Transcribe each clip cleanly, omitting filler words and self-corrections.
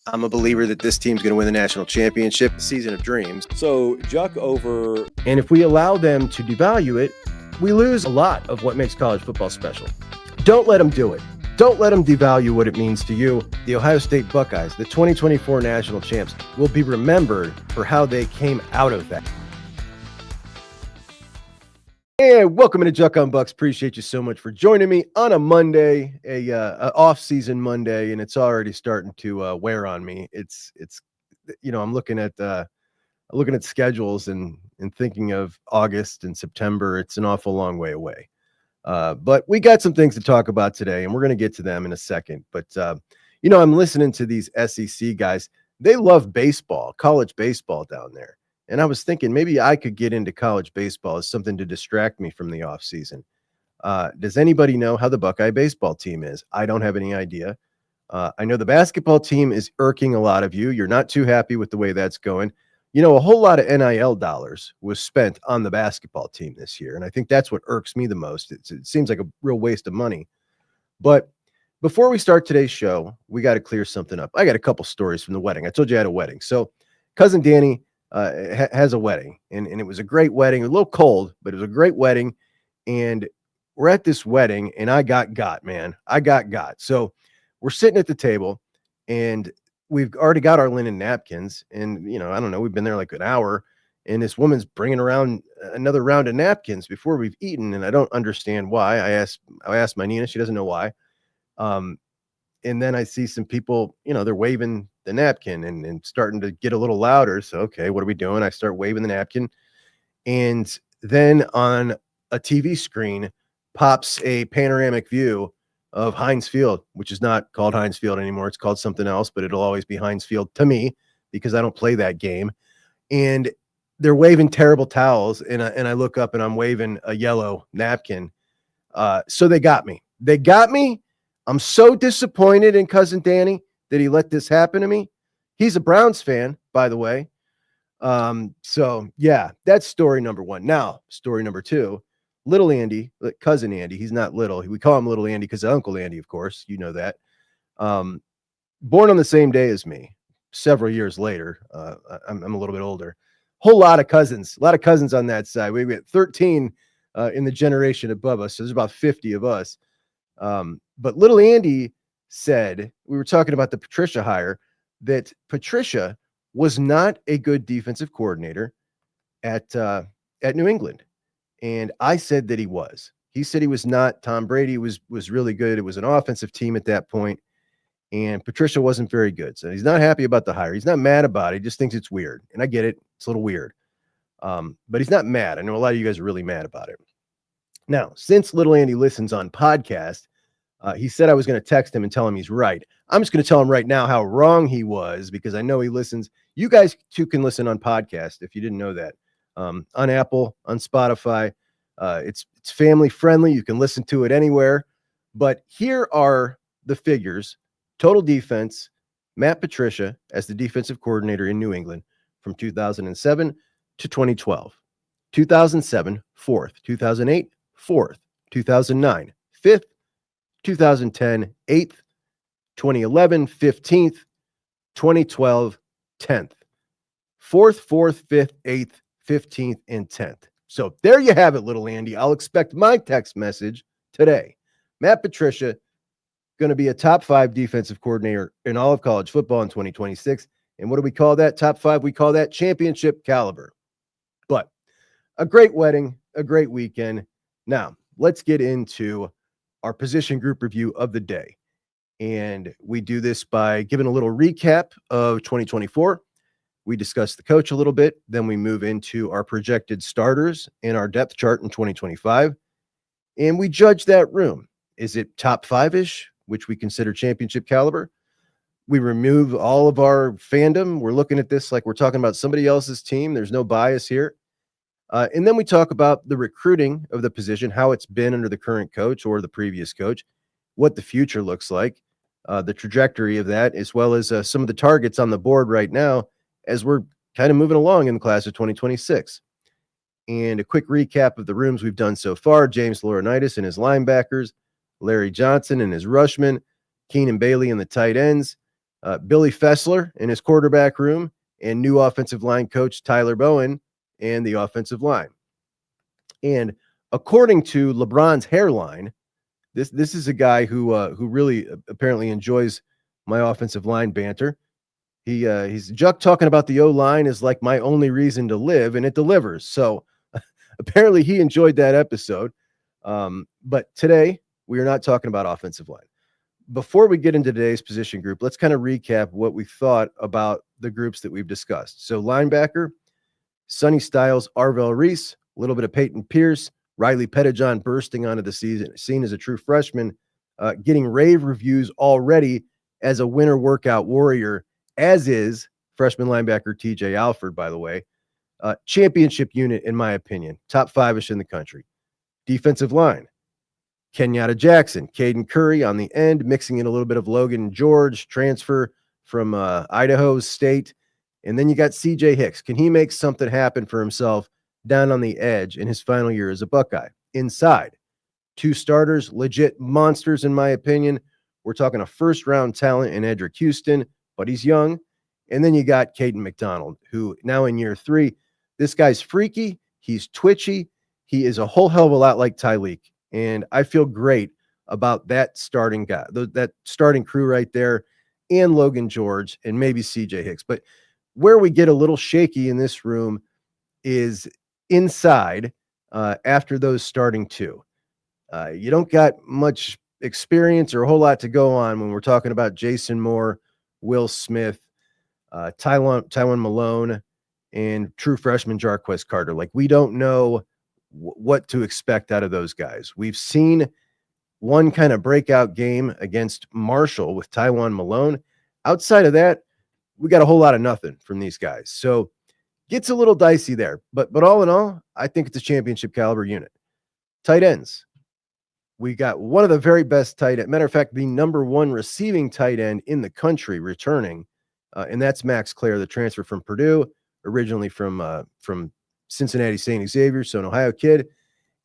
I'm a believer that this team's going to win the national championship, season of dreams. So JUCK over. And if we allow them to devalue it, we lose a lot of what makes college football special. Don't let them do it. Don't let them devalue what it means to you. The Ohio State Buckeyes, the 2024 national champs, will be remembered for how they came out of that. And welcome into JUCK on Bucks. Appreciate you so much for joining me on a Monday, a off-season Monday, and it's already starting to wear on me. It's I'm looking at schedules and thinking of August and September. It's an awful long way away. But we got some things to talk about today, and we're going to get to them in a second. But I'm listening to these SEC guys. They love baseball, college baseball down there. And I was thinking maybe I could get into college baseball as something to distract me from the offseason. Does anybody know how the Buckeye baseball team is? I don't have any idea. I know the basketball team is irking a lot of you. You're not too happy with the way that's going. A whole lot of NIL dollars was spent on the basketball team this year. And I think that's what irks me the most. It seems like a real waste of money. But before we start today's show, we got to clear something up. I got a couple stories from the wedding. I told you I had a wedding. So cousin Danny has a wedding, and it was a great wedding, a little cold, but it was a great wedding. And we're at this wedding, and I got, man. I got. So we're sitting at the table, and we've already got our linen napkins. And, I don't know, we've been there like an hour, and this woman's bringing around another round of napkins before we've eaten. And I don't understand why. I asked my Nina, she doesn't know why. And then I see some people, they're waving the napkin and starting to get a little louder. So, okay, what are we doing? I start waving the napkin. And then on a TV screen pops a panoramic view of Heinz Field, which is not called Heinz Field anymore. It's called something else, but it'll always be Heinz Field to me because I don't play that game. And they're waving terrible towels. And I look up and I'm waving a yellow napkin. So they got me. I'm so disappointed in cousin Danny that he let this happen to me. He's a Browns fan, by the way. So yeah, that's story number one. Now, story number two, little Andy, cousin Andy, he's not little. We call him little Andy because of Uncle Andy, of course, you know that. Born on the same day as me, several years later. I'm a little bit older. A lot of cousins on that side. We got 13 in the generation above us. So there's about 50 of us. But little Andy said, we were talking about the Patricia hire, that Patricia was not a good defensive coordinator at New England. And I said that he was. He said he was not. Tom Brady was really good. It was an offensive team at that point, and Patricia wasn't very good. So he's not happy about the hire. He's not mad about it. He just thinks it's weird. And I get it. It's a little weird. But he's not mad. I know a lot of you guys are really mad about it. Now, since little Andy listens on podcast, he said I was going to text him and tell him he's right. I'm just going to tell him right now how wrong he was because I know he listens. You guys too can listen on podcast if you didn't know that. On Apple, on Spotify. It's family friendly. You can listen to it anywhere. But here are the figures. Total defense, Matt Patricia as the defensive coordinator in New England from 2007 to 2012. 2007, 4th. 2008, 4th. 2009, 5th. 2010, 8th, 2011, 15th, 2012, 10th, 4th, 4th, 5th, 8th, 15th, and 10th. So there you have it, little Andy. I'll expect my text message today. Matt Patricia, going to be a top 5 defensive coordinator in all of college football in 2026. And what do we call that? Top 5? We call that championship caliber. But a great wedding, a great weekend. Now, let's get into our position group review of the day. And we do this by giving a little recap of 2024. We discuss the coach a little bit. Then we move into our projected starters and our depth chart in 2025. And we judge that room. Is it top 5-ish, which we consider championship caliber? We remove all of our fandom. We're looking at this like we're talking about somebody else's team. There's no bias here. And then we talk about the recruiting of the position, how it's been under the current coach or the previous coach, what the future looks like, the trajectory of that, as well as some of the targets on the board right now as we're kind of moving along in the class of 2026. And a quick recap of the rooms we've done so far: James Laurinaitis and his linebackers, Larry Johnson and his rushmen, Keenan Bailey and the tight ends, Billy Fessler in his quarterback room, and new offensive line coach Tyler Bowen and the offensive line. And according to LeBron's hairline, this is a guy who really apparently enjoys my offensive line banter. He's Juck talking about the O-line is like my only reason to live, and it delivers. So apparently he enjoyed that episode. But today we are not talking about offensive line. Before we get into today's position group, let's kind of recap what we thought about the groups that we've discussed. So linebacker, Sonny Styles, Arvell Reese, a little bit of Peyton Pierce, Riley Pettijohn bursting onto the scene as a true freshman, getting rave reviews already as a winter workout warrior, as is freshman linebacker TJ Alford, by the way. Championship unit, in my opinion, top five-ish in the country. Defensive line, Kenyatta Jackson, Caden Curry on the end, mixing in a little bit of Logan George, transfer from Idaho State. And then you got CJ Hicks. Can he make something happen for himself down on the edge in his final year as a Buckeye? Inside, two starters, legit monsters, in my opinion. We're talking a first-round talent in Edric Houston, but he's young. And then you got Caden McDonald, who now in year 3, this guy's freaky. He's twitchy. He is a whole hell of a lot like Tyleek. And I feel great about that starting guy, that starting crew right there, and Logan George and maybe CJ Hicks. But where we get a little shaky in this room is inside after those starting two. You don't got much experience or a whole lot to go on when we're talking about Jason Moore, Will Smith, Tywone Malone, and true freshman Jarquez Carter. Like, we don't know what to expect out of those guys. We've seen one kind of breakout game against Marshall with Tywone Malone. Outside of that, we got a whole lot of nothing from these guys. So gets a little dicey there. But all in all, I think it's a championship caliber unit. Tight ends. We got one of the very best tight end. Matter of fact, the number one receiving tight end in the country returning. And that's Max Clare, the transfer from Purdue, originally from Cincinnati St. Xavier, so an Ohio kid.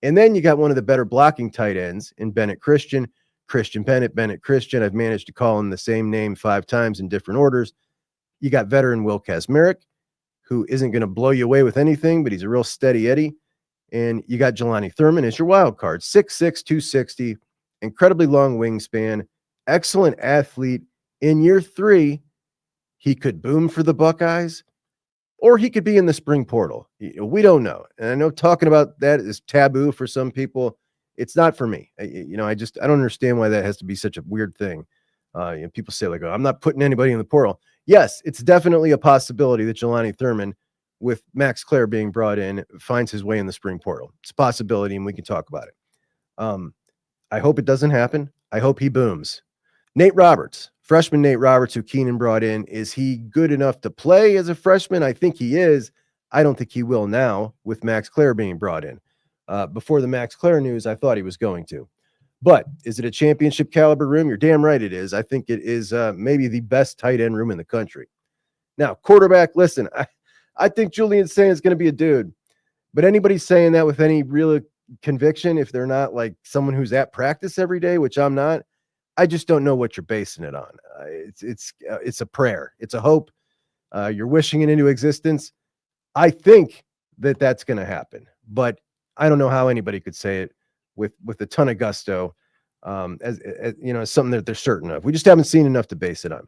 And then you got one of the better blocking tight ends in Bennett Christian, Bennett Christian. I've managed to call him the same name 5 times in different orders. You got veteran Will Kazmarek, who isn't going to blow you away with anything, but he's a real steady Eddie. And you got Jelani Thurman as your wild card, 6'6", 260, incredibly long wingspan, excellent athlete. In year 3, he could boom for the Buckeyes, or he could be in the spring portal. We don't know. And I know talking about that is taboo for some people. It's not for me. I don't understand why that has to be such a weird thing. People say, like, oh, I'm not putting anybody in the portal. Yes, it's definitely a possibility that Jelani Thurman, with Max Clare being brought in, finds his way in the spring portal. It's a possibility, and we can talk about it. I hope it doesn't happen. I hope he booms. Nate Roberts, freshman Nate Roberts, who Keenan brought in. Is he good enough to play as a freshman? I think he is. I don't think he will now with Max Clare being brought in. Before the Max Clare news, I thought he was going to. But is it a championship caliber room? You're damn right it is. I think it is maybe the best tight end room in the country. Now, quarterback, listen, I think Julian Saint is going to be a dude. But anybody saying that with any real conviction, if they're not like someone who's at practice every day, which I'm not, I just don't know what you're basing it on. It's a prayer. It's a hope. You're wishing it into existence. I think that that's going to happen, but I don't know how anybody could say it with a ton of gusto, as something that they're certain of. We just haven't seen enough to base it on.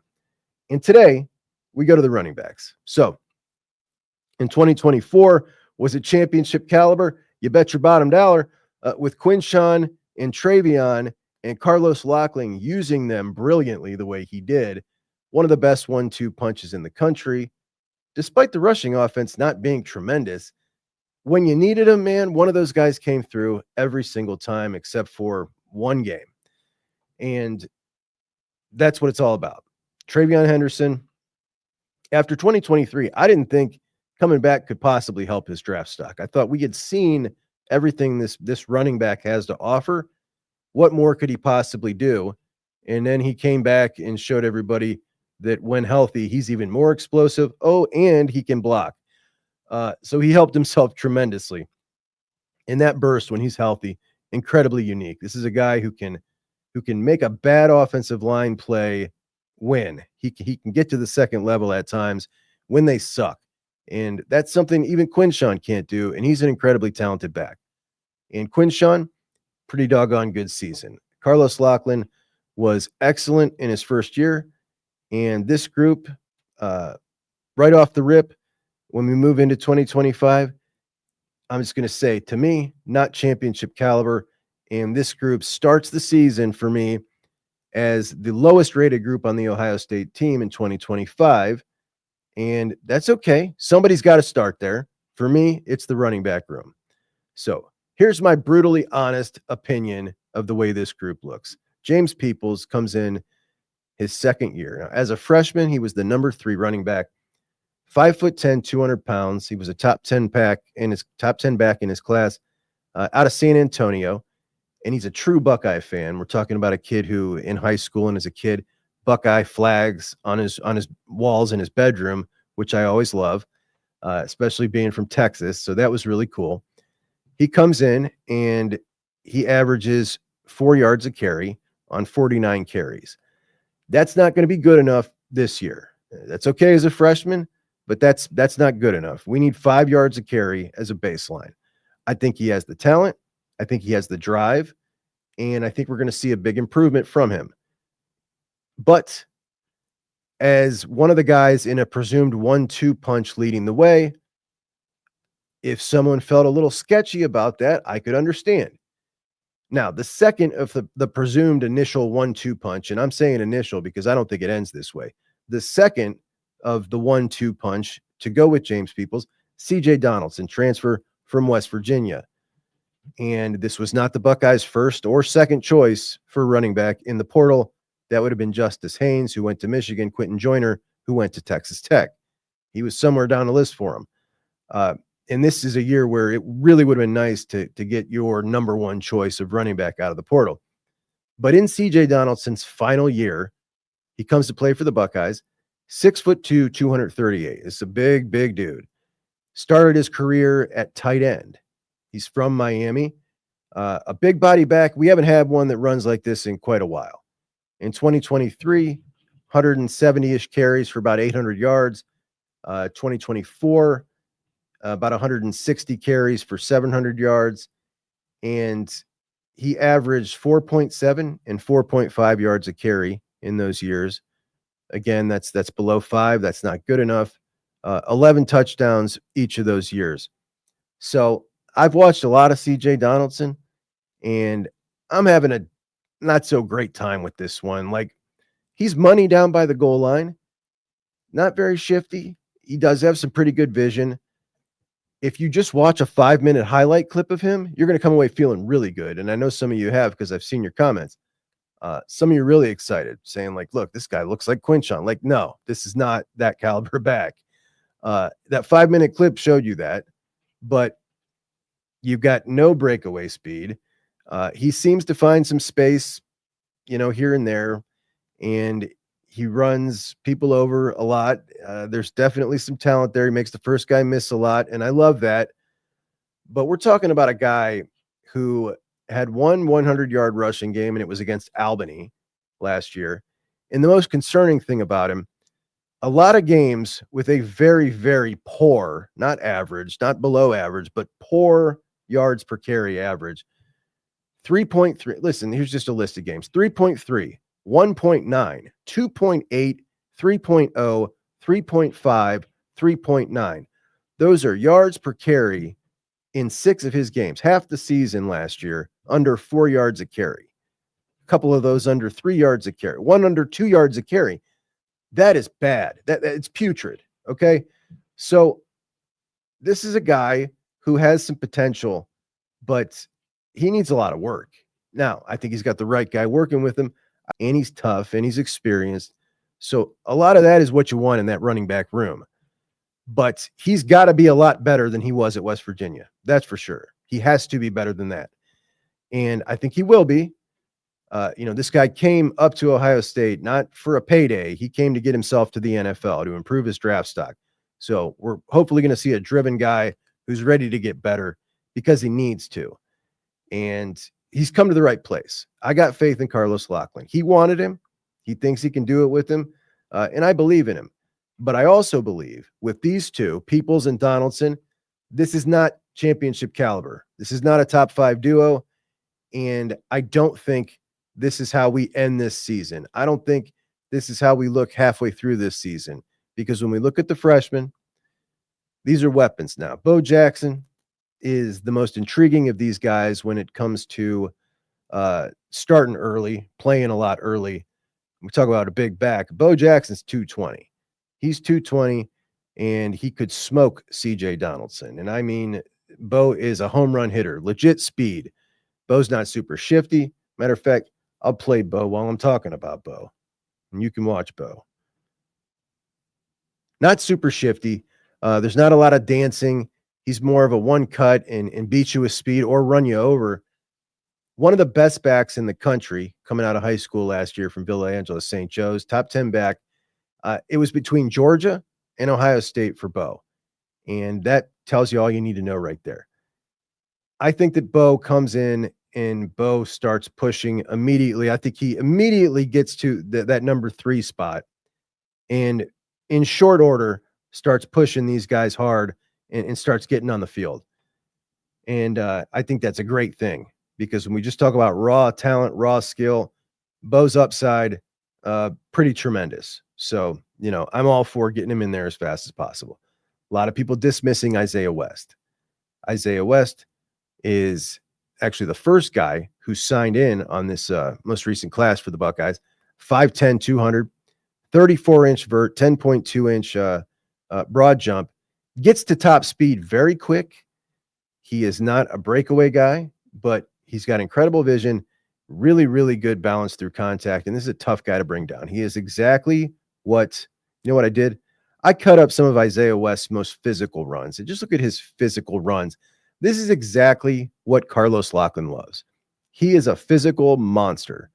And today we go to the running backs. So in 2024, was it championship caliber? You bet your bottom dollar, with Quinshawn and Travion and Carlos Locklyn using them brilliantly the way he did. One of the best 1-2 punches in the country, despite the rushing offense not being tremendous. When you needed him, man, one of those guys came through every single time except for one game. And that's what it's all about. Travion Henderson, after 2023, I didn't think coming back could possibly help his draft stock. I thought we had seen everything this running back has to offer. What more could he possibly do? And then he came back and showed everybody that when healthy, he's even more explosive. Oh, and he can block. So he helped himself tremendously. And that burst when he's healthy, incredibly unique. This is a guy who can make a bad offensive line play win. He can get to the second level at times when they suck. And that's something even Quinshawn can't do. And he's an incredibly talented back. And Quinshawn, pretty doggone good season. Carlos Locklyn was excellent in his first year. And this group, right off the rip, when we move into 2025, I'm just going to say, to me, not championship caliber. And this group starts the season for me as the lowest rated group on the Ohio State team in 2025. And that's okay. Somebody's got to start there. For me, it's the running back room. So here's my brutally honest opinion of the way this group looks. James Peoples comes in his second year. Now, as a freshman, he was the number 3 running back, 5'10", 200 pounds. He was a top 10 back in his class out of San Antonio. And he's a true Buckeye fan. We're talking about a kid who in high school and as a kid, Buckeye flags on his walls in his bedroom, which I always love, especially being from Texas. So that was really cool. He comes in and he averages 4 yards a carry on 49 carries. That's not going to be good enough this year. That's okay as a freshman, but that's not good enough. We need 5 yards a carry as a baseline. I think he has the talent. I think he has the drive, and I think we're going to see a big improvement from him. But as one of the guys in a presumed 1-2 punch leading the way, if someone felt a little sketchy about that, I could understand. Now, the second of the presumed initial 1-2 punch, and I'm saying initial because I don't think it ends this way. The second of the 1-2 punch to go with James Peoples, CJ Donaldson, transfer from West Virginia. And this was not the Buckeyes' first or second choice for running back in the portal. That would have been Justice Haynes, who went to Michigan, Quentin Joyner, who went to Texas Tech. He was somewhere down the list for him. And this is a year where it really would have been nice to get your number 1 choice of running back out of the portal. But in CJ Donaldson's final year, he comes to play for the Buckeyes, 6'2", 238. It's a big, big dude. Started his career at tight end. He's from Miami. A big body back. We haven't had one that runs like this in quite a while. In 2023, 170-ish carries for about 800 yards. 2024, about 160 carries for 700 yards. And he averaged 4.7 and 4.5 yards a carry in those years. Again, that's below 5. That's not good enough. 11 touchdowns each of those years. So I've watched a lot of CJ Donaldson, and I'm having a not so great time with this one. Like, he's money down by the goal line, not very shifty. He does have some pretty good vision. If you just watch a 5-minute highlight clip of him, you're going to come away feeling really good. And I know some of you have, because I've seen your comments. Some of you are really excited, saying like, look, this guy looks like Quinshawn. Like, no, this is not that caliber back. That 5-minute clip showed you that, but you've got no breakaway speed. He seems to find some space, here and there, and he runs people over a lot. There's definitely some talent there. He makes the first guy miss a lot, and I love that. But we're talking about a guy who had one 100-yard rushing game, and it was against Albany last year. And the most concerning thing about him, a lot of games with a very, very poor, not average, not below average, but poor yards per carry average. 3.3. Listen, here's just a list of games. 3.3, 1.9, 2.8, 3.0, 3.5, 3.9. Those are yards per carry in 6 of his games. Half the season last year, under 4 yards a carry. A couple of those under 3 yards a carry. One under 2 yards a carry. That is bad. It's putrid. Okay. So this is a guy who has some potential, but he needs a lot of work. Now, I think he's got the right guy working with him, and he's tough and he's experienced. So a lot of that is what you want in that running back room. But he's got to be a lot better than he was at West Virginia. That's for sure. He has to be better than that. And I think he will be. This guy came up to Ohio State not for a payday. He came to get himself to the NFL to improve his draft stock. So we're hopefully going to see a driven guy who's ready to get better because he needs to. And he's come to the right place. I got faith in Carlos Locklyn. He wanted him. He thinks he can do it with him, and I believe in him. But I also believe with these two, Peoples and Donaldson, this is not championship caliber. This is not a top 5 duo, and I don't think this is how we end this season. I don't think this is how we look halfway through this season, because when we look at the freshmen, these are weapons now. Bo Jackson is the most intriguing of these guys when it comes to starting early, playing a lot early. We talk about a big back. Bo Jackson's 220. He's 220, and he could smoke CJ Donaldson. And I mean, Bo is a home run hitter, legit speed. Bo's not super shifty. Matter of fact, I'll play Bo while I'm talking about Bo, and you can watch Bo. Not super shifty. There's not a lot of dancing. He's more of a one cut and beat you with speed or run you over. One of the best backs in the country coming out of high school last year from Villa Angela St. Joe's, top 10 back. It was between Georgia and Ohio State for Bo. And that tells you all you need to know right there. I think that Bo comes in and Bo starts pushing immediately. I think he immediately gets to that number 3 spot. And in short order, starts pushing these guys hard and starts getting on the field. And I think that's a great thing, because when we just talk about raw talent, raw skill, Bo's upside, pretty tremendous. So, I'm all for getting him in there as fast as possible. A lot of people dismissing Isaiah West. Isaiah West is actually the first guy who signed in on this most recent class for the Buckeyes. 5'10", 200, 34-inch vert, 10.2-inch broad jump. Gets to top speed very quick. He is not a breakaway guy, but he's got incredible vision, really, really good balance through contact, and this is a tough guy to bring down. He is exactly what I did? I cut up some of Isaiah West's most physical runs, and just look at his physical runs. This is exactly what Carlos Locklyn loves. He is a physical monster,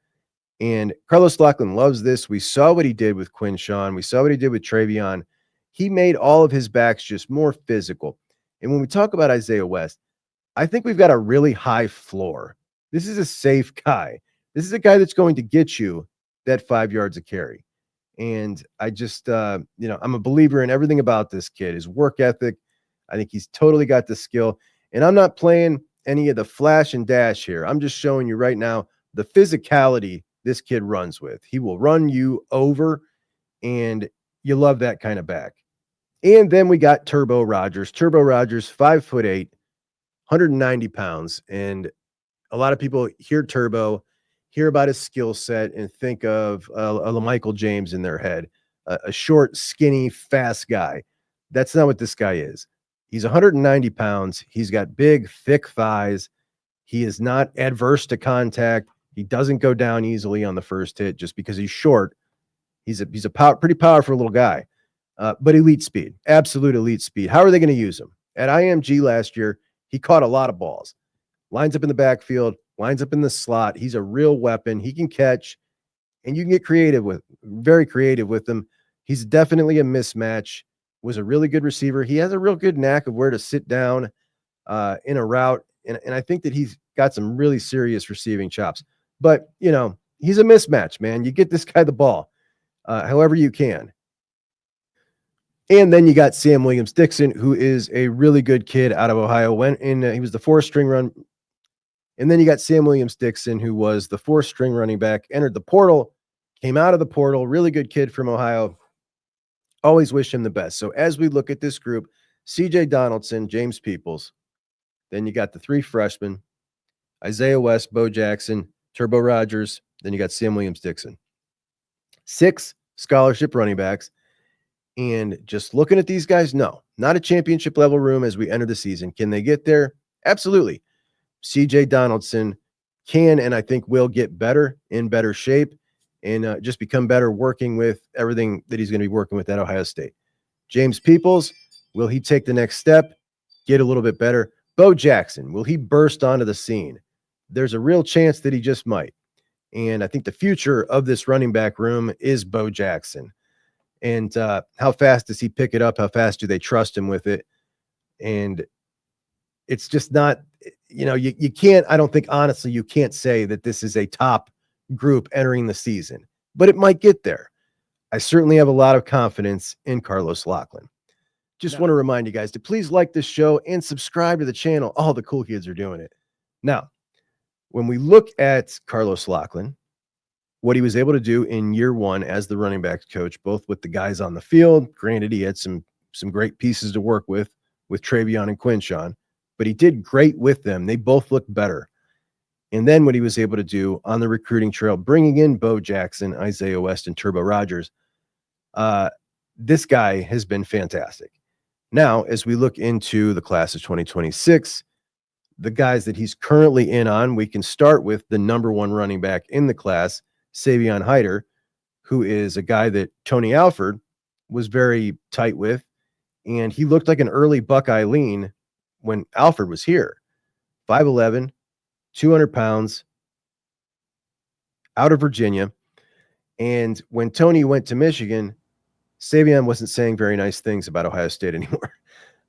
and Carlos Locklyn loves this. We saw what he did with Quinshawn. We saw what he did with Travion. He made all of his backs just more physical. And when we talk about Isaiah West, I think we've got a really high floor. This is a safe guy. This is a guy that's going to get you that 5 yards of carry. And I just, I'm a believer in everything about this kid, his work ethic. I think he's totally got the skill. And I'm not playing any of the flash and dash here. I'm just showing you right now the physicality this kid runs with. He will run you over, and you love that kind of back. And then we got Turbo Rogers. Turbo Rogers, 5'8", 190 pounds. And a lot of people hear Turbo, hear about his skill set, and think of a Michael James in their head, a short, skinny, fast guy. That's not what this guy is. He's 190 pounds. He's got big, thick thighs. He is not adverse to contact. He doesn't go down easily on the first hit just because he's short. He's a pretty powerful little guy. But elite speed, absolute elite speed. How are they going to use him? At IMG last year, he caught a lot of balls. Lines up in the backfield, lines up in the slot. He's a real weapon. He can catch, and you can get very creative with him. He's definitely a mismatch. Was a really good receiver. He has a real good knack of where to sit down in a route, and I think that he's got some really serious receiving chops. But, he's a mismatch, man. You get this guy the ball however you can. And then you got Sam Williams-Dixon, who is a really good kid out of Ohio. He was the 4th-string run. And then you got Sam Williams-Dixon, who was the 4th-string running back, entered the portal, came out of the portal, really good kid from Ohio. Always wish him the best. So as we look at this group, CJ Donaldson, James Peoples, then you got the 3 freshmen, Isaiah West, Bo Jackson, Turbo Rogers, then you got Sam Williams-Dixon. 6 scholarship running backs. And just looking at these guys, no, not a championship level room as we enter the season. Can they get there? Absolutely. CJ Donaldson can, and I think will get better, in better shape, and just become better working with everything that he's going to be working with at Ohio State. James Peoples, will he take the next step, get a little bit better? Bo Jackson, will he burst onto the scene? There's a real chance that he just might. And I think the future of this running back room is Bo Jackson. And how fast does he pick it up? How fast do they trust him with it? And it's just not, you can't, I don't think, honestly, you can't say that this is a top group entering the season. but it might get there. I certainly have a lot of confidence in Carlos Locklyn. Just want to remind you guys to please like this show and subscribe to the channel. All the cool kids are doing it. Now, when we look at Carlos Locklyn, what he was able to do in year one as the running backs coach, both with the guys on the field, granted, he had some great pieces to work with Travion and Quinshawn, but he did great with them. They both looked better. And then what he was able to do on the recruiting trail, bringing in Bo Jackson, Isaiah West, and Turbo Rogers, this guy has been fantastic. Now, as we look into the class of 2026, the guys that he's currently in on, we can start with the number one running back in the class, Savion Hyder, who is a guy that Tony Alford was very tight with, and he looked like an early Buckeye lean when Alford was here. 5'11", 200 pounds, out of Virginia. And when Tony went to Michigan, Savion wasn't saying very nice things about Ohio State anymore.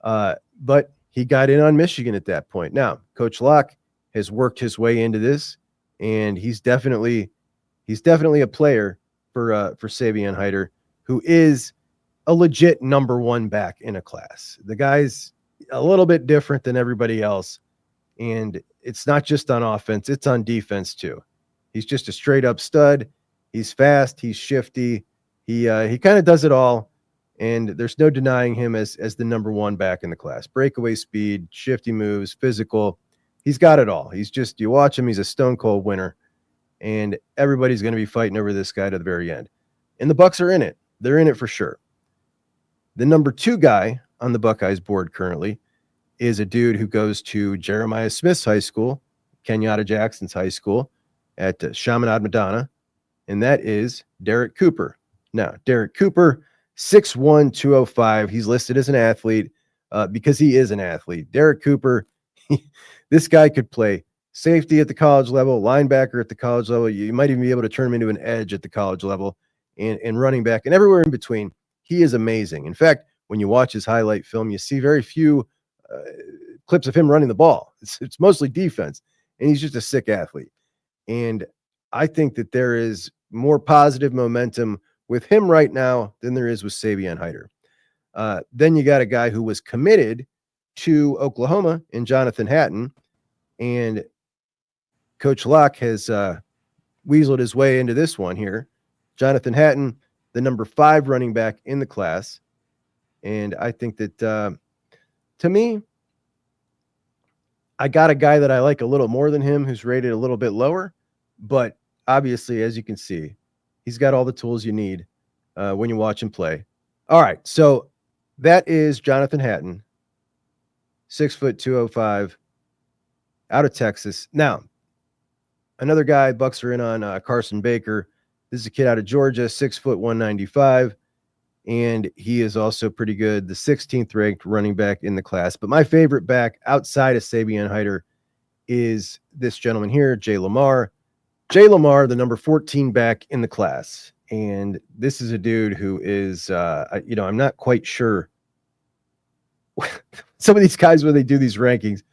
But he got in on Michigan at that point. Now, Coach Locke has worked his way into this, and he's definitely a player for Savion Hyder, who is a legit number one back in a class. The guy's a little bit different than everybody else, and it's not just on offense, it's on defense too. He's just a straight up stud. He's fast, he's shifty. He kind of does it all, and there's no denying him as the number one back in the class. Breakaway speed, shifty moves, physical. He's got it all. You watch him, he's a stone cold winner, and everybody's going to be fighting over this guy to the very end. And the Bucks are in it. They're in it for sure. The number two guy on the Buckeyes board currently is a dude who goes to Jeremiah Smith's high school, Kenyatta Jackson's high school at Chaminade Madonna, and that is Derek Cooper. Now, Derek Cooper, 6'1", 205. He's listed as an athlete because he is an athlete. Derek Cooper, this guy could play safety at the college level, linebacker at the college level. You might even be able to turn him into an edge at the college level, and running back, and everywhere in between. He is amazing. In fact, when you watch his highlight film, you see very few clips of him running the ball. It's mostly defense, and he's just a sick athlete. And I think that there is more positive momentum with him right now than there is with Savion Hyder. Then you got a guy who was committed to Oklahoma in Jonathan Hatton, and Coach Locke has weaseled his way into this one here. Jonathan Hatton, the number 5 running back in the class. And I think that, to me, I got a guy that I like a little more than him who's rated a little bit lower. But obviously, as you can see, he's got all the tools you need when you watch him play. All right, so that is Jonathan Hatton, 6', 205, out of Texas. Now, another guy Bucks are in on, Carson Baker. This is a kid out of Georgia, 6', 195, and he is also pretty good, the 16th ranked running back in the class. But my favorite back outside of Savion Hyder is this gentleman here, Jay Lamar. Jay Lamar, the number 14 back in the class. And this is a dude who is, I'm not quite sure. Some of these guys, when they do these rankings,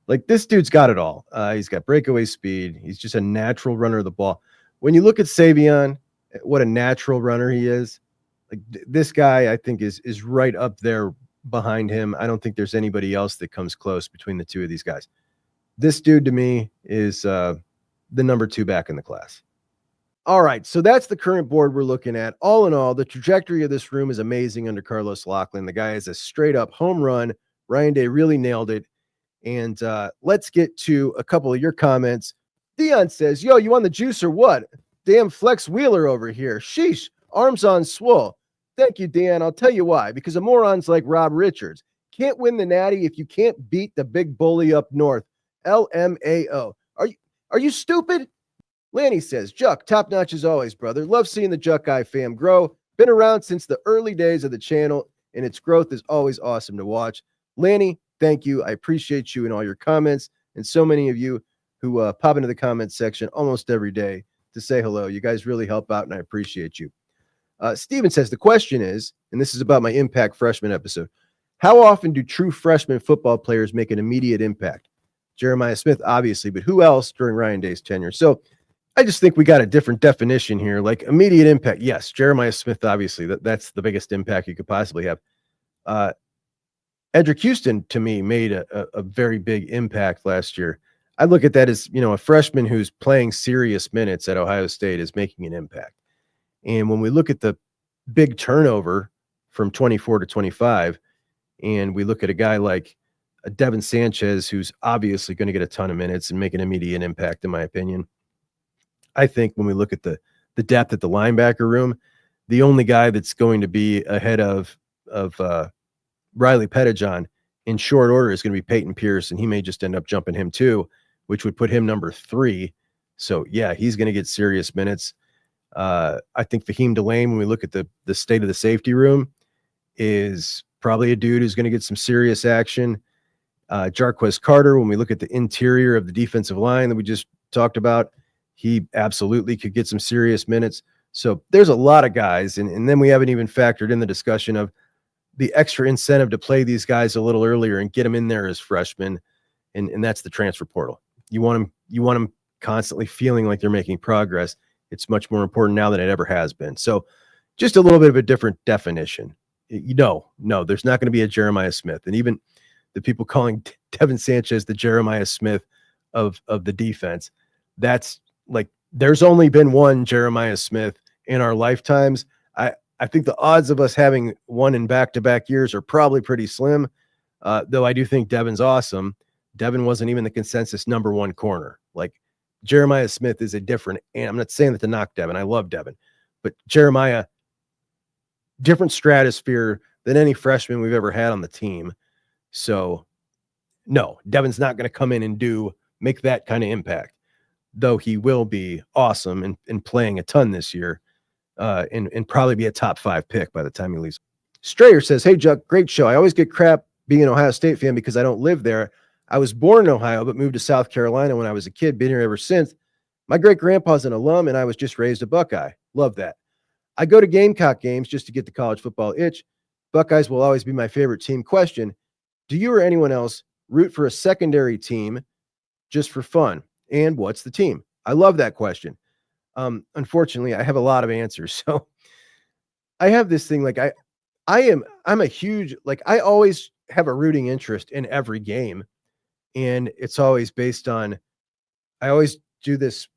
like this dude's got it all. He's got breakaway speed. He's just a natural runner of the ball. When you look at Savion, what a natural runner he is. Like this guy, I think is right up there behind him. I don't think there's anybody else that comes close between the two of these guys. This dude to me is the number 2 back in the class. All right, so that's the current board we're looking at. All in all, the trajectory of this room is amazing under Carlos Locklyn. The guy is a straight up home run. Ryan Day really nailed it. And let's get to a couple of your comments. Dion says, yo, you on the juice or what? Damn Flex Wheeler over here. Sheesh, arms on swole. Thank you, Dan. I'll tell you why. Because of morons like Rob Richards. Can't win the Natty if you can't beat the big bully up north. LMAO. Are you stupid? Lanny says, Juck, top notch as always, brother. Love seeing the Juck Guy fam grow. Been around since the early days of the channel, and its growth is always awesome to watch. Lanny, thank you. I appreciate you and all your comments, and so many of you who pop into the comments section almost every day to say hello. You guys really help out, and I appreciate you. Steven says, the question is, and this is about my Impact Freshman episode, how often do true freshman football players make an immediate impact? Jeremiah Smith, obviously, but who else during Ryan Day's tenure? So I just think we got a different definition here. Like immediate impact. Yes, Jeremiah Smith, obviously, that's the biggest impact you could possibly have. Edric Houston, to me, made a very big impact last year. I look at that as, a freshman who's playing serious minutes at Ohio State is making an impact. And when we look at the big turnover from 24 to 25, and we look at a guy like Devin Sanchez, who's obviously going to get a ton of minutes and make an immediate impact, in my opinion. I think when we look at the depth at the linebacker room, the only guy that's going to be ahead of Riley Pettijohn in short order is going to be Peyton Pierce, and he may just end up jumping him too, which would put him number 3. So yeah, he's going to get serious minutes. I think Fahim Delane, when we look at the state of the safety room, is probably a dude who's going to get some serious action. Jarquez Carter, when we look at the interior of the defensive line that we just talked about, he absolutely could get some serious minutes. So there's a lot of guys, and then we haven't even factored in the discussion of the extra incentive to play these guys a little earlier and get them in there as freshmen, and that's the transfer portal. You want them constantly feeling like they're making progress. It's much more important now than it ever has been. So just a little bit of a different definition. No, there's not going to be a Jeremiah Smith. And even the people calling Devin Sanchez the Jeremiah Smith of the defense, that's like, there's only been one Jeremiah Smith in our lifetimes. I think the odds of us having one in back-to-back years are probably pretty slim, though I do think Devin's awesome. Devin wasn't even the consensus number 1 corner. Like, Jeremiah Smith is a different, and I'm not saying that to knock Devin. I love Devin. But Jeremiah, different stratosphere than any freshman we've ever had on the team. So, no, Devin's not going to come in and make that kind of impact, though he will be awesome and playing a ton this year. And probably be a top 5 pick by the time he leaves. Strayer says, "Hey, Juck, great show. I always get crap being an Ohio State fan because I don't live there. I was born in Ohio, but moved to South Carolina when I was a kid. Been here ever since. My great-grandpa's an alum, and I was just raised a Buckeye. Love that. I go to Gamecock games just to get the college football itch. Buckeyes will always be my favorite team. Question, do you or anyone else root for a secondary team just for fun? And what's the team?" I love that question. Unfortunately, I have a lot of answers. So I have this thing, like I'm a huge, like, I always have a rooting interest in every game. And it's always based on, I always do this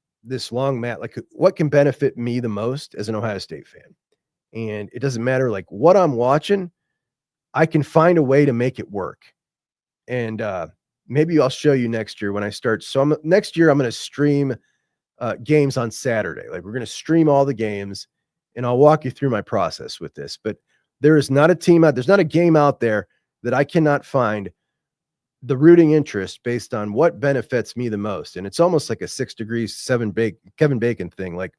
long mat, like what can benefit me the most as an Ohio State fan. And it doesn't matter like what I'm watching, I can find a way to make it work. And maybe I'll show you next year when I start. So next year I'm going to stream games on Saturday. Like, we're going to stream all the games, and I'll walk you through my process with this. But there is not a team there's not a game out there that I cannot find the rooting interest based on what benefits me the most. And it's almost like a 6 degrees, 7 Kevin Bacon thing. Like,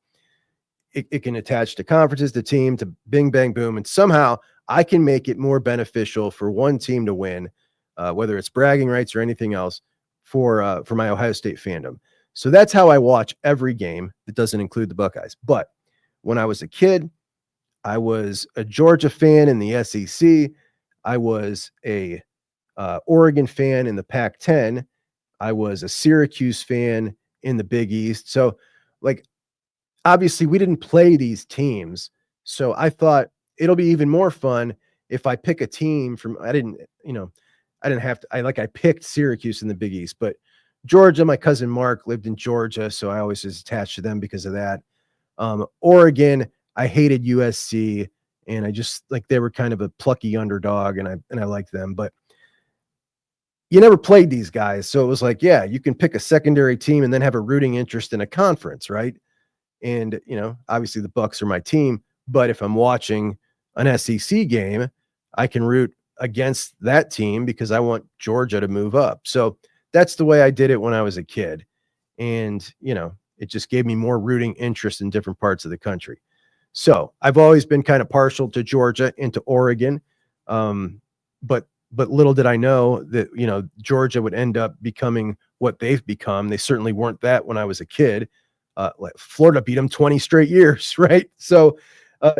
it can attach to conferences, to team, to bing, bang, boom. And somehow I can make it more beneficial for one team to win, whether it's bragging rights or anything else for my Ohio State fandom. So that's how I watch every game that doesn't include the Buckeyes. But when I was a kid, I was a Georgia fan in the SEC. I was a Oregon fan in the Pac-10. I was a Syracuse fan in the Big East. So, like, obviously we didn't play these teams. So I thought it'll be even more fun if I pick a team from, I picked Syracuse in the Big East, but Georgia, my cousin Mark lived in Georgia, so I always was attached to them because of that. Oregon, I hated USC, and I just, like, they were kind of a plucky underdog, and I liked them. But you never played these guys, so it was like, yeah, you can pick a secondary team and then have a rooting interest in a conference, right? And obviously the Bucks are my team, but if I'm watching an SEC game, I can root against that team because I want Georgia to move up. So that's the way I did it when I was a kid. And, it just gave me more rooting interest in different parts of the country. So I've always been kind of partial to Georgia and to Oregon. But little did I know that, Georgia would end up becoming what they've become. They certainly weren't that when I was a kid. Florida beat them 20 straight years, right? So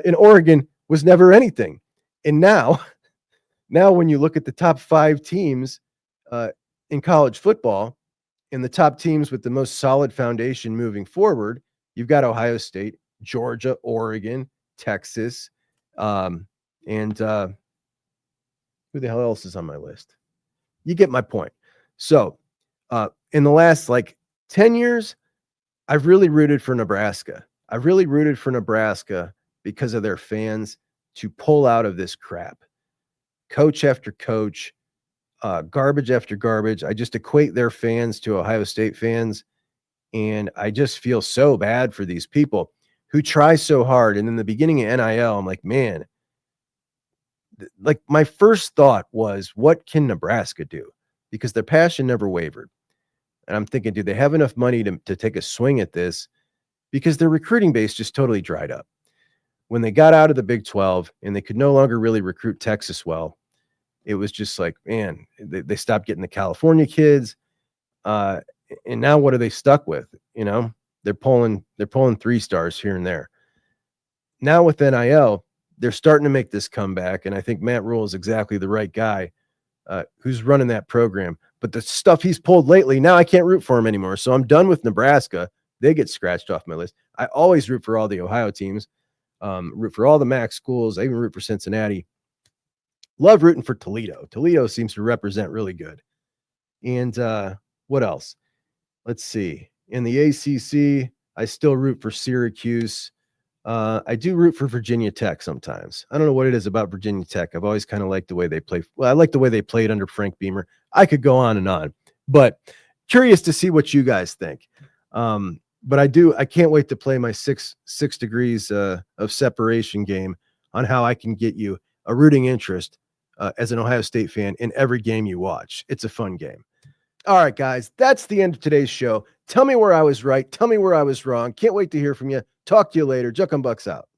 in Oregon was never anything. And now when you look at the top 5 teams in college football and the top teams with the most solid foundation moving forward, You've got Ohio State, Georgia, Oregon, Texas, and who the hell else is on my list? You get my point. So in the last 10 years, I've really rooted for Nebraska. I've really rooted for Nebraska because of their fans to pull out of this crap. Coach after coach, garbage after garbage. I just equate their fans to Ohio State fans. And I just feel so bad for these people who try so hard. And in the beginning of NIL, I'm like, man, my first thought was, what can Nebraska do? Because their passion never wavered. And I'm thinking, do they have enough money to take a swing at this? Because their recruiting base just totally dried up. When they got out of the Big 12 and they could no longer really recruit Texas well, it was just like, man, they stopped getting the California kids. And now what are they stuck with? They're pulling 3 stars here and there. Now with NIL, they're starting to make this comeback. And I think Matt Rule is exactly the right guy who's running that program. But the stuff he's pulled lately, now I can't root for him anymore. So I'm done with Nebraska. They get scratched off my list. I always root for all the Ohio teams, root for all the MAC schools. I even root for Cincinnati. Love rooting for Toledo. Toledo seems to represent really good. And what else? Let's see. In the ACC, I still root for Syracuse. I do root for Virginia Tech sometimes. I don't know what it is about Virginia Tech. I've always kind of liked the way they play. Well, I like the way they played under Frank Beamer. I could go on and on, but curious to see what you guys think. But I can't wait to play my six degrees of separation game on how I can get you a rooting interest as an Ohio State fan in every game you watch. It's a fun game. All right, guys, that's the end of today's show. Tell me where I was right. Tell me where I was wrong. Can't wait to hear from you. Talk to you later. Juck 'em Bucks out.